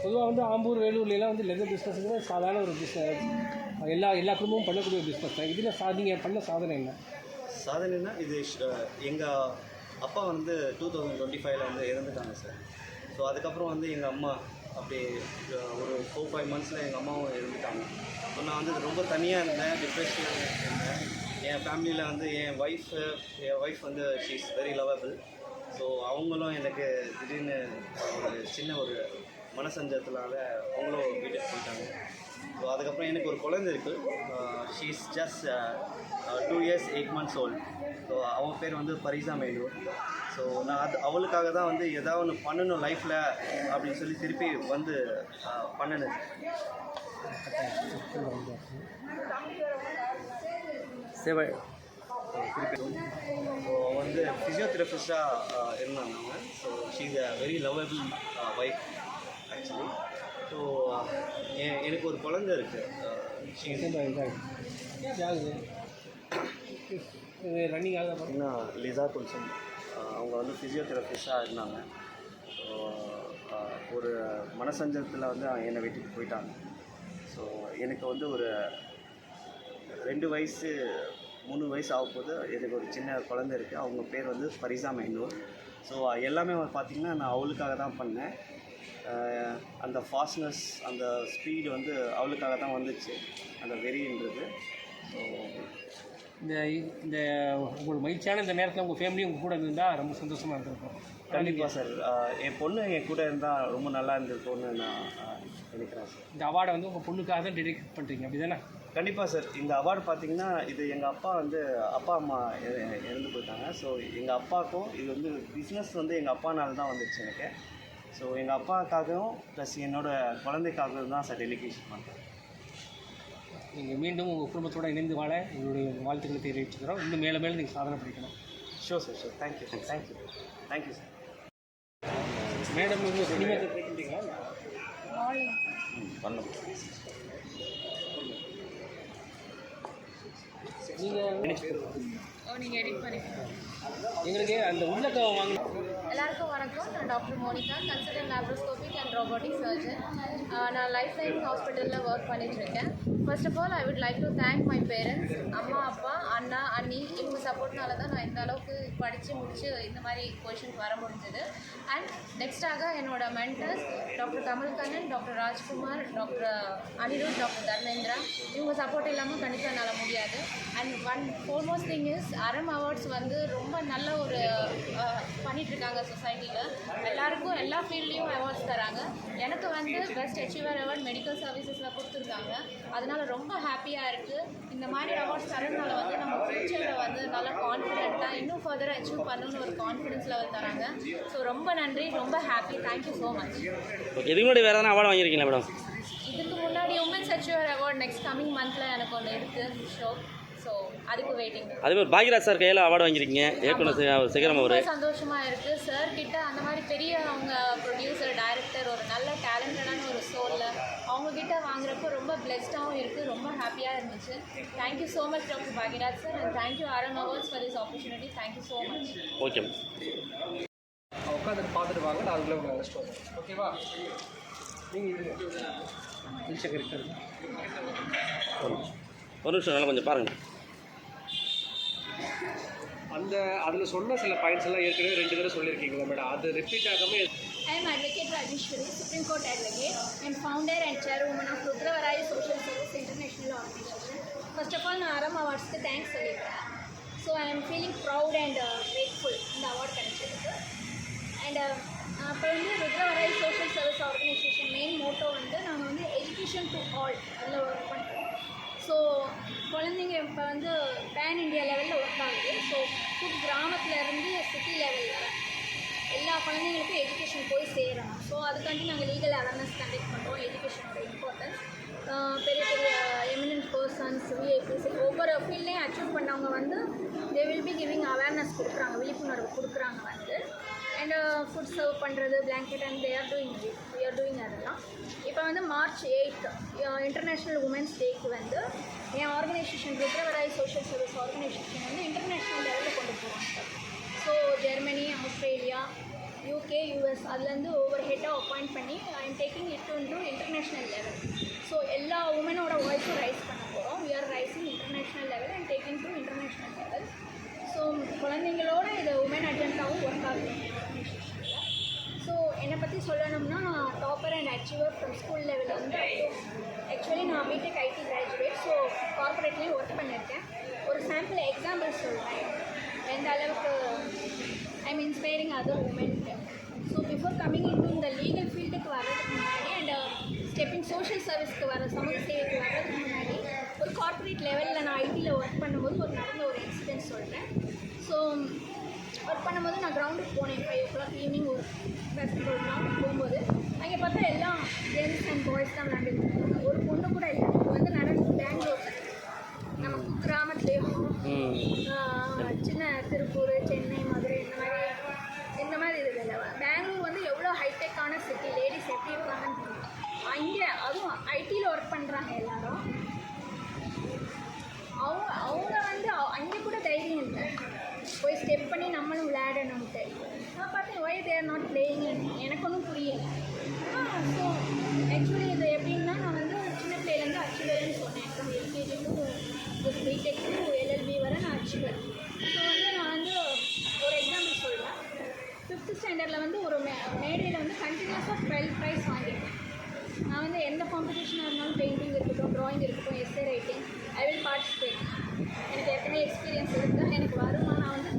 பொதுவாக வந்து ஆம்பூர், வேலூர்லாம் வந்து லெதர் பிஸ்னஸ்ங்கிறது சாதாரண ஒரு பிஸ்னஸ், எல்லா குடும்பமும் பண்ணக்கூடிய ஒரு பிஸ்னஸ் தான். இதில் நீங்கள் பண்ண சாதனை என்ன? சாதனைன்னா இது எங்கள் அப்பா வந்து 2025 வந்து இறந்துட்டாங்க சார். ஸோ அதுக்கப்புறம் வந்து எங்கள் அம்மா அப்படி ஒரு 4-5 monthஸில் எங்கள் அம்மாவும் இறந்துட்டாங்க. நான் வந்து ரொம்ப தனியாக இருந்தேன், டிப்ரெஷனில் இருந்தேன். என் ஃபேமிலியில் வந்து என் ஒய்ஃப் வந்து she is very lovable. So அவங்களும் எனக்கு திடீர்னு ஒரு சின்ன ஒரு மனசஞ்சத்தினால அவங்களும் வீட்டுக்கு போயிட்டாங்க. ஸோ அதுக்கப்புறம் எனக்கு ஒரு குழந்தை இருக்குது. She is just 2 years 8 months old. So அவன் பேர் வந்து பரிசா மேலூர். ஸோ நான் அவளுக்காக தான் வந்து எதாவது ஒன்று பண்ணணும் லைஃப்பில் அப்படின்னு சொல்லி திருப்பி வந்து பண்ணினது. சேவை ஸோ வந்து ஃபிசியோதெரபிஸ்டாக இருந்தாங்க அவங்க. So she is a very lovable wife actually. So எனக்கு ஒரு குழந்தை இருக்குது. ரன்னிங் ஆகுது பார்த்தீங்கன்னா லிசா குல்சன். அவங்க வந்து ஃபிசியோதெரபிஸ்டாக இருந்தாங்க. ஸோ ஒரு மனசஞ்சத்தில் வந்து என்னை வீட்டுக்கு போயிட்டாங்க. ஸோ எனக்கு வந்து ஒரு 2 வயசு 3 வயசு ஆகும்போது எனக்கு ஒரு சின்ன குழந்தை இருக்குது. அவங்க பேர் வந்து பரிசா மைனூர். ஸோ எல்லாமே பார்த்திங்கன்னா நான் அவளுக்காக தான் பண்ணேன். அந்த ஃபாஸ்ட்னஸ், அந்த ஸ்பீடு வந்து அவளுக்காக தான் வந்துச்சு, அந்த வெறின்றது. ஸோ இந்த உங்களுக்கு மகிழ்ச்சியான இந்த நேரத்தில் உங்கள் ஃபேமிலி உங்கள் கூட இருந்தால் ரொம்ப சந்தோஷமாக இருந்திருக்கும். கண்டிப்பாக சார். என் பொண்ணு என் கூட இருந்தால் ரொம்ப நல்லா இருந்திருக்கும்னு நான் நினைக்கிறேன் சார். இந்த அவார்டை வந்து உங்கள் பொண்ணுக்காக தான் டெடிகேட் பண்ணுறீங்க, அப்படி தானே? கண்டிப்பாக சார். இந்த அவார்டு பார்த்திங்கன்னா இது எங்கள் அப்பா அம்மா இறந்து போயிட்டாங்க. ஸோ எங்கள் அப்பாவுக்கும் இது வந்து பிஸ்னஸ் வந்து எங்கள் அப்பானால தான் வந்துச்சு எனக்கு. ஸோ எங்கள் அப்பாவுக்காகவும் ப்ளஸ் என்னோடய குழந்தைக்காகவும் தான் சார் டெலிகேஷன் பண்ணுறேன். நீங்கள் மீண்டும் உங்கள் குடும்பத்தோடு இணைந்து வாழ எங்களுடைய வாழ்த்துக்களை தெரிவிச்சுக்கிறோம். இன்னும் மேலே மேலே நீங்கள் சாதனை படிக்கணும். Sure sir, sure. Thank you sir. Thank you sir. Madam நீங்கள் சினிமா கேட்டுட்டீங்களா? பண்ணலாம். நீங்கள் எடிட் பண்ணிக்கலாம். எங்களுக்கு அந்த உள்ளக்க வாங்கணும். எல்லாருக்கும் வணக்கம். நான் doctor Monika, consultant laparoscopic and robotic surgeon. நான் லைஃப் லைன் ஹாஸ்பிட்டலில் ஒர்க் பண்ணிகிட்ருக்கேன். First of all I would like to thank my parents, அம்மா, அப்பா, அண்ணா, அண்ணி. இவங்க சப்போர்ட்னால தான் நான் இந்த அளவுக்கு படித்து முடித்து இந்த மாதிரி பொசிஷனுக்கு வர முடிஞ்சது. அண்ட் நெக்ஸ்ட்டாக என்னோட mentors doctor Kamalkannan, doctor Rajkumar, doctor Anirudh, doctor Dharmendra. இவங்க சப்போர்ட் இல்லாமல் கண்டிப்பாக என்னால் முடியாது. And foremost thing is Aram awards வந்து ரொம்ப நல்ல ஒரு பண்ணிகிட்ருக்காங்க சொசைட்டியில். எல்லாருக்கும் எல்லா ஃபீல்ட்லேயும் அவார்ட்ஸ் தராங்க. எனக்கு வந்து பெஸ்ட் அச்சீவர் அவார்ட் மெடிக்கல் சர்வீசஸில் கொடுத்துருக்காங்க. அதனால் ரொம்ப ஹாப்பியாக இருக்குது. இந்த மாதிரி அவார்ட்ஸ் தரதுனால வந்து நம்ம ஃப்யூச்சரில் வந்து நல்லா கான்ஃபிடென்ட்டாக இன்னும் ஃபர்தராக அச்சீவ் பண்ணணும்னு ஒரு கான்ஃபிடன்ஸ் லெவல் தராங்க. ஸோ ரொம்ப நன்றி, ரொம்ப ஹாப்பி. Thank you so much. இதுக்கு முன்னாடி வேறு எதனா அவார்டு வாங்கியிருக்கீங்களா மேடம்? இதுக்கு முன்னாடி women's achiever award next coming மந்த்தில் எனக்கு ஒன்று இருக்குது ஷோ. ஸோ அதுக்கு வெயிட்டிங். அதே மாதிரி பாக்யராஜ் சார் கையில் அவார்டு வாங்கியிருக்கீங்க, இயக்குனர் சேகரம் அவர். ரொம்ப சந்தோஷமாக இருக்குது சார் கிட்ட. அந்த மாதிரி பெரிய அவங்க ப்ரொடியூசர், டைரக்டர், ஒரு நல்ல டேலண்டடான ஒரு சோலில் அவங்கக்கிட்ட வாங்குறப்போ ரொம்ப பிளெஸ்டாகவும் இருக்குது. ரொம்ப ஹாப்பியாக இருந்துச்சு. Thank you so much doctor Bhagyaraj sir, and thank you Aram awards for this opportunity. Thank you so much. Okay. உட்காந்து பார்த்துட்டு வாங்க, நான் அதுக்குள்ளே உங்களை அழைச்சிட்டு வரேன். ஓகேவா? நீங்கள் இது நிமிஷம் இருக்கிறது ஒரு நிமிஷம் நல்லா கொஞ்சம் பாருங்கள். அந்த அதில் சொன்ன சில பாயிண்ட்ஸ் எல்லாம் ஏற்கனவே 2 தடவை சொல்லியிருக்கீங்களா மேடம்? அது ரிப்பீட் ஆகாமல் I am Advocate Rajeshwari, Supreme Court Advocate. I am founder and chairwoman of Rudravarai Social Service International Organization. First of all, நான் ஆரம் அவார்ட்ஸ்க்கு தேங்க்ஸ் சொல்லிக்கிறேன். So I am feeling proud and grateful இந்த award கிடைச்சதுக்கு. And அப்போ வந்து Rudravarai social service organisation main motto வந்து நாங்கள் வந்து எஜுகேஷன் டு ஆல் அதில் ஒர்க் பண்ணுறோம். ஸோ குழந்தைங்க இப்போ வந்து பேன் இண்டியா லெவலில் ஒர்க் ஆகுது. ஸோ கிராமத்துலேருந்து சிட்டி லெவலில் எல்லா குழந்தைங்களுக்கும் எஜுகேஷன் போய் சேரணும். ஸோ அதுக்காண்டி நாங்கள் லீகல் அவேர்னஸ் கண்டக்ட் பண்ணுறோம். எஜுகேஷனோட இம்பார்ட்டன்ஸ் பெரிய பெரிய எமினன்ட் பர்சன்ஸ், விஐபிஸ் ஒவ்வொரு ஃபீல்ட்லேயும் அச்சீவ் பண்ணவங்க வந்து they will be giving awareness கொடுக்குறாங்க, விழிப்புணர்வு கொடுக்குறாங்க வந்து. அண்ட் ஃபுட் சர்வ் பண்ணுறது, blanket and we are doing அதெல்லாம். இப்போ வந்து March 8 இன்டர்நேஷ்னல் உமன்ஸ் டேக்கு வந்து என் organisation Rudravarai social service organisation வந்து இன்டர்நேஷ்னல் லெவலில் கொண்டு போகிறாங்க. So Germany, Australia, UK, US அதுலேருந்து ஒவ்வொரு ஹெட்டாக அப்பாயிண்ட் பண்ணி I am taking it to international level. So எல்லா உமனோட வாய்ஸும் ரைஸ் பண்ண போகிறோம். We are raising international level and taking to international level. So குழந்தைங்களோட இது உமன் அஜெண்டாவும் ஒர்க் ஆகுது ஆர்கனைசேஷனில். ஸோ என்னை பற்றி சொல்லணும்னா நான் topper and achiever from school லெவலில் வந்து ஆக்சுவலி நான் பிடெக் ஐடி கிராஜுவேட். ஸோ கார்பரேட்லேயும் ஒர்க் பண்ணியிருக்கேன். ஒரு சாம்பிள் எக்ஸாம்பிள் சொல்கிறேன் எந்த அளவுக்கு ஐ எம் இன்ஸ்பைரிங் அதர் உமன்க்கு. So before coming in to இந்த லீகல் ஃபீல்டுக்கு வர்றதுக்கு முன்னாடி அண்ட் ஸ்டெப்பிங் சோஷியல் சர்வீஸ்க்கு வர சமூக சேவைக்கு வர்றதுக்கு முன்னாடி ஒரு கார்ப்பரேட் லெவலில் நான் ஐடியில் ஒர்க் பண்ணும்போது நடந்த ஒரு இன்சிடென்ட் சொல்கிறேன். ஸோ ஒர்க் பண்ணும்போது நான் கிரவுண்டுக்கு போனேன். 5 o'clock ஈவினிங் ஒரு பேஸ்கெட்பால் கிரவுண்டுக்கு போகும்போது அங்கே பார்த்தா எல்லாம் ஜென்ஸ் அண்ட் பாய்ஸ் தான் விளையாண்டுருக்காங்க. ஒரு பொண்ணு கூட இல்லை. வந்து நடந்தது பெங்களூரில், நம்ம கிராமத்துலேயும் சின்ன திருப்பூர், சென்னை, மதுரை இந்த மாதிரி இதில் பெங்களூர் வந்து எவ்வளோ ஹைடெக்கான சிட்டி, லேடிஸ் எப்படி இருக்காங்கன்னு தெரியும். அங்கே அதுவும் ஐடியில் ஒர்க் பண்ணுறாங்க எல்லாரும். அவங்க வந்து அங்கே கூட தைரியம் இல்லை போய் ஸ்டெப் பண்ணி நம்மளும் விளையாடணும்ட்டு. நான் பார்த்தேன் ஒய் தேர் நாட் பிளேயிங். எனக்கு ஒன்றும் புரியல. ஸோ ஆக்சுவலி இது எப்படின்னா நான் வந்து சின்ன பிள்ளைலேருந்து அச்சீவர்னு சொன்னேன். From LKG to BTech to LLB வரை நான் அச்சீவர். ஸோ வந்து நான் வந்து ஒரு எக்ஸாம்பிள் சொல்கிறேன். 5th ஸ்டாண்டர்டில் வந்து ஒரு மேடையில் வந்து கண்டினியூஸாக 12 ப்ரைஸ் வாங்கியிருக்கேன். நான் வந்து எந்த காம்படிஷனாக இருந்தாலும் பெயிண்டிங் இருக்கட்டும், ட்ராயிங் இருக்கட்டும், essay writing I will participate. எனக்கு ஏற்கனவே எக்ஸ்பீரியன்ஸ் இருக்குது, எனக்கு வருமா. நான் வந்து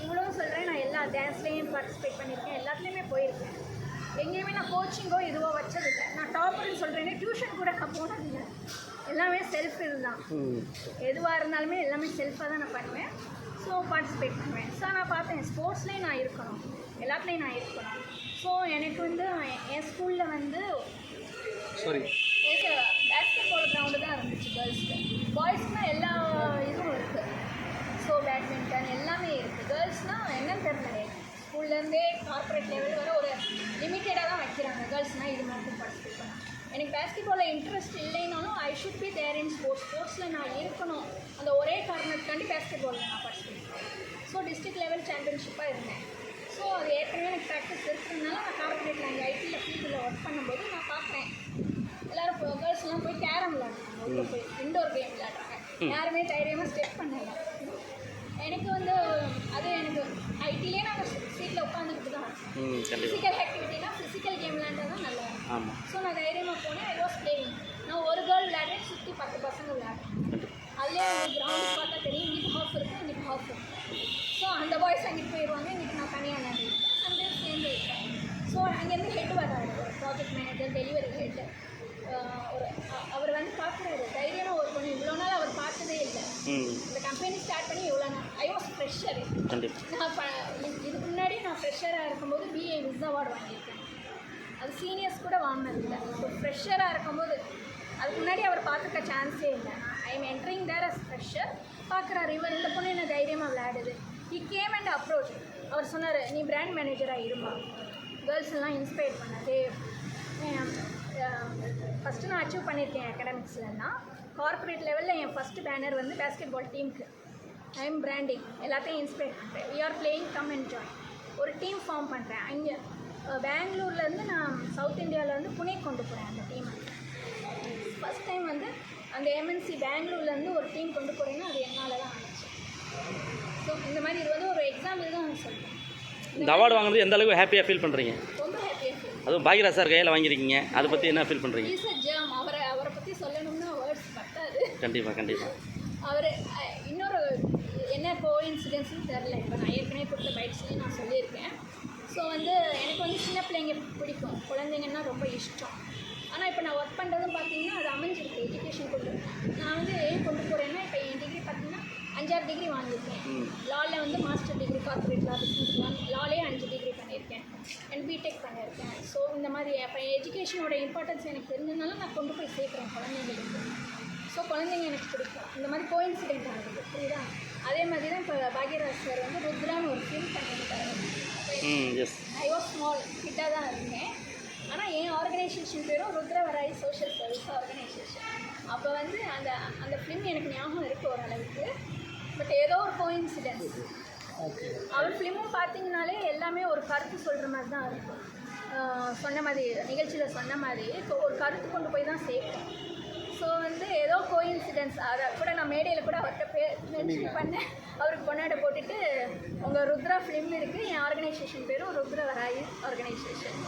இவ்வளோ சொல்கிறேன், நான் எல்லா டான்ஸ்லேயும் பார்ட்டிசிபேட் பண்ணியிருக்கேன், எல்லாத்துலேயுமே போயிருக்கேன். எங்கேயுமே நான் கோச்சிங்கோ இதுவோ வச்சதில்லை. நான் டாப்பர்னு சொல்கிறேனே, டியூஷன் கூட நான் போனதில்லை. எல்லாமே செல்ஃப் இதுதான். எதுவாக இருந்தாலுமே எல்லாமே செல்ஃபாக தான் நான் பண்ணுவேன். ஸோ பார்ட்டிசிபேட் பண்ணுவேன். ஸோ நான் பார்த்தேன் ஸ்போர்ட்ஸ்லேயும் நான் இருக்கணும், எல்லாத்துலேயும் நான் இருக்கணும். ஸோ எனக்கு வந்து என் ஸ்கூலில் வந்து பேஸ்கெட் பால் கிரவுண்டு தான் இருந்துச்சு கேர்ள்ஸ்க்கு. பாய்ஸ்னால் எல்லா இதுவும் இருக்குது. ஸோ பேட்மிண்டன் எல்லாமே இருக்குது. கேர்ள்ஸ்னால் என்னன்னு தெரியல. ஸ்கூல்லேருந்தே கார்ப்பரேட் லெவல் வர ஒரு லிமிட்டடாக தான் வைக்கிறாங்க. கேர்ள்ஸ்னால் இது மட்டும் பார்ட்டிசிபேட் பண்ணலாம். எனக்கு பேஸ்கெட் பாலில் இன்ட்ரெஸ்ட் இல்லைனாலும் ஐ ஷுட் பி தேர் இன் ஸ்போர்ட்ஸில் நான் இருக்கணும். அந்த ஒரே காரணத்துக்காண்டி பேஸ்கெட் பாலில் நான் பார்ட்டிசிபேட் பண்ணேன். ஸோ டிஸ்ட்ரிக்ட் லெவல் சாம்பியன்ஷிப்பாக இருந்தேன். ஸோ அது ஏற்கனவே எனக்கு ப்ராக்டிஸ் இருக்கிறதுனால நான் கார்பரேட்டில் அங்கே ஐடியில் ஃபீல்டில் ஒர்க் பண்ணும்போது நான் பார்க்குறேன் எல்லோரும் கேர்ள்ஸ்லாம் போய் கேரம் விளையாடுறாங்க, உள்ள போய் இண்டோர் கேம் விளையாடுறாங்க. யாருமே தைரியமாக ஸ்டெப் பண்ணல. எனக்கு வந்து அது எனக்கு ஐடியிலே நாங்கள் சீட்டில் உட்காந்துக்கிட்டு தான் ஃபிசிக்கல் ஆக்டிவிட்டினா ஃபிசிக்கல் கேம் விளையாண்டா தான் நல்லா இருக்கும். ஸோ நான் தைரியமாக போனேன். I was playing. நான் ஒரு கேர்ள் விளையாடுறேன், சுற்றி 10 பசங்க விளையாடுறேன். அதுலேயே கிரவுண்டுக்கு பார்த்தா தெரியும், இங்கிட்டு ஹாஃப் இருக்குது, இங்கிட்டு ஹாஃப் இருக்குது. ஸோ அந்த பாய்ஸ் அங்கிட்டு போயிடுவாங்க, இங்கிட்டு நான் தனியாக விளையாண்டுருக்கேன். சம்டைம்ஸ் சேர்ந்து இருக்கேன். ஸோ அங்கேருந்து ஹெட் வராரு, ஒரு ப்ராஜெக்ட் மேனேஜர், டெலிவரி ஹெட். அவர் வந்து பார்க்குறாரு, தைரியமாக ஒரு பொண்ணு இவ்வளோ நாள் அவர் பார்த்ததே இல்லை. இந்த கம்பெனி ஸ்டார்ட் பண்ணி இவ்வளோ நாள் ஐ வாஸ் ஃப்ரெஷர். நான் இதுக்கு முன்னாடி நான் ஃப்ரெஷராக இருக்கும்போது பிஏ விஸ் அவார்டு வாங்கியிருக்கேன். அது சீனியர்ஸ் கூட வாங்கினதில்லை. ஸோ ஃப்ரெஷராக இருக்கும்போது அதுக்கு முன்னாடி அவர் பார்த்துக்க சான்ஸே இல்லை. I am entering there as fresher. பார்க்குறாரு, இவர் இந்த பொண்ணு என்ன தைரியமாக விளையாடுது. He came and approach. அவர் சொன்னார், நீ பிராண்ட் மேனேஜராக இருமா, கேர்ள்ஸ் எல்லாம் இன்ஸ்பயர் பண்ணதே. ஃபஸ்ட்டு நான் அச்சீவ் பண்ணியிருக்கேன் அகாடமிக்ஸ்லன்னா. கார்ப்பரேட் லெவலில் என் ஃபஸ்ட்டு பேனர் வந்து பேஸ்கெட் பால் டீமுக்கு. ஐ எம் பிராண்டிங், எல்லாத்தையும் இன்ஸ்பயர் பண்ணுறேன். We are playing come and join. ஒரு டீம் ஃபார்ம் பண்ணுறேன். அங்கே பெங்களூர்லேருந்து நான் சவுத் இந்தியாவிலேருந்து புனே கொண்டு போகிறேன் அந்த டீமை. ஃபஸ்ட் டைம் வந்து அந்த எம்என்சி பெங்களூர்லேருந்து ஒரு டீம் கொண்டு போகிறேன்னா அது என்னால் தான் ஆச்சு. ஸோ இந்த மாதிரி இது வந்து ஒரு எக்ஸாம்பிள் தான் நான் சொல்கிறேன். இந்த அவார்டு வாங்குறது எந்த அளவுக்கு ஹாப்பியாக ஃபீல் பண்ணுறீங்க? ரொம்ப ஹாப்பியாக ஃபீல். அதுவும் பாக்யராஜ் சார் கையில் வாங்கியிருக்கீங்க, அதை பற்றி என்ன ஃபீல் பண்ணுறீங்க? Is a jam. அவரை பற்றி சொல்லணும்னா வேர்ட்ஸ் பத்தாது. கண்டிப்பாக அவர் இன்னொரு என்ன கோஇன்சிடென்ஸ்னு தெரில. இப்போ நான் ஏற்கனவே கொடுத்த பைட்ஸ்லேயும் நான் சொல்லியிருக்கேன். ஸோ வந்து எனக்கு வந்து சின்ன பிள்ளைங்க பிடிக்கும், குழந்தைங்கன்னா ரொம்ப இஷ்டம். ஆனால் இப்போ நான் ஒர்க் பண்ணுறதும் பார்த்தீங்கன்னா அது அமைஞ்சிருக்கு எஜுகேஷன் கொண்டு. நான் வந்து ஏன் கொண்டு போகிறேன்னா இப்போ என் டிகிரி பார்த்தீங்கன்னா 5-6 டிகிரி வாங்கியிருக்கேன். லாவில் வந்து master degree corporate law business லாலே 5 டிகிரி பண்ணியிருக்கேன் அண்ட் பிடெக் பண்ணியிருக்கேன். ஸோ இந்த மாதிரி இப்போ எஜுகேஷனோட இம்பார்ட்டன்ஸ் எனக்கு தெரிஞ்சதுனால நான் கொண்டு போய் சேர்க்குறேன் குழந்தைங்களுக்கு. ஸோ குழந்தைங்க எனக்கு பிடிக்கும். இந்த மாதிரி கோஇன்சிடென்ட் ஆகுது, புரியுதா? அதே மாதிரி தான் இப்போ பாக்யராஜ் சார் வந்து ருத்ரான்னு ஒரு ஃபிலிம் பண்ணியிருக்காரு. ஐ வாஸ் ஸ்மால் கிட்டாக தான் இருந்தேன். ஆனால் என் ஆர்கனைசேஷன் பேரும் ருத்ர வராய் சோஷியல் சர்வீஸ் ஆர்கனைசேஷன். அப்போ வந்து அந்த ஃபிலிம் எனக்கு ஞாபகம் இருக்குது ஓரளவுக்கு. பட் ஏதோ ஒரு கோஇன்சிடென்ஸ். அவர் ஃபிலிமும் பார்த்தீங்கனாலே எல்லாமே ஒரு கருத்து சொல்கிற மாதிரி தான் இருக்கும். சொன்ன மாதிரி நிகழ்ச்சியில் சொன்ன மாதிரி இப்போ ஒரு கருத்து கொண்டு போய் தான் சேர்ப்போம். ஸோ வந்து ஏதோ கோஇன்சிடென்ஸ். அதை கூட நான் மேடையில் கூட அவர்கிட்ட மென்ஷன் பண்ணேன். அவருக்கு பொன்னாடை போட்டுட்டு உங்கள் ருத்ரா ஃபிலிம் இருக்குது, என் ஆர்கனைசேஷன் பேரும் ருத்ர வராயி ஆர்கனைசேஷன்.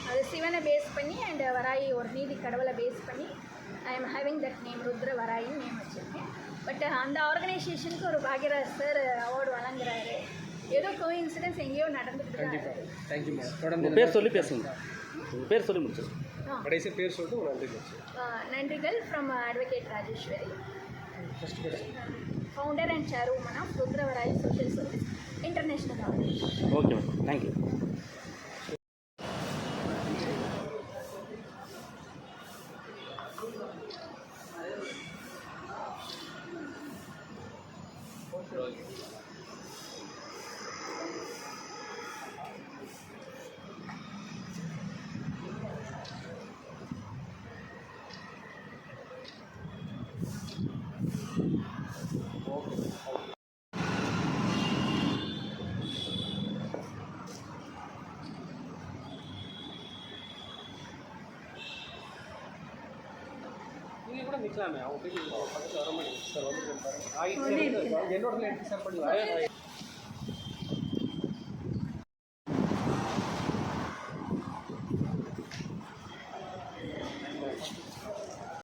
அது சிவனை பேஸ் பண்ணி அண்ட் வராயி ஒரு நீதி கடவுளை பேஸ் பண்ணி I am having that name Rudra வராயின்னு நேம் வச்சுருக்கேன். பட் அந்த ஆர்கனைசேஷனுக்கு ஒரு பாக்யராஜ் சார் அவார்டு வழங்குறாரு. ஏதோ கோஇன்சிடென்ஸ் எங்கேயோ நடந்துட்டு தான். Thank you ma'am. உங்கள் பேர் சொல்லி பேசுங்க. உங்கள் பேர் சொல்லி முடிச்சு கடைசி பேர் சொல்லிட்டு உங்கள் நன்றி. நன்றிகள் from advocate Rajeswari, founder and chairwoman of Rudra Varayi social service international organisation. Okay ma'am, thank you. நீங்கள் கூட நிற்கலாமே, அவங்க போய் பக்கத்தில் வர மாட்டேங்குது சார். வந்து என்னோட எடுத்து சார் பண்ணி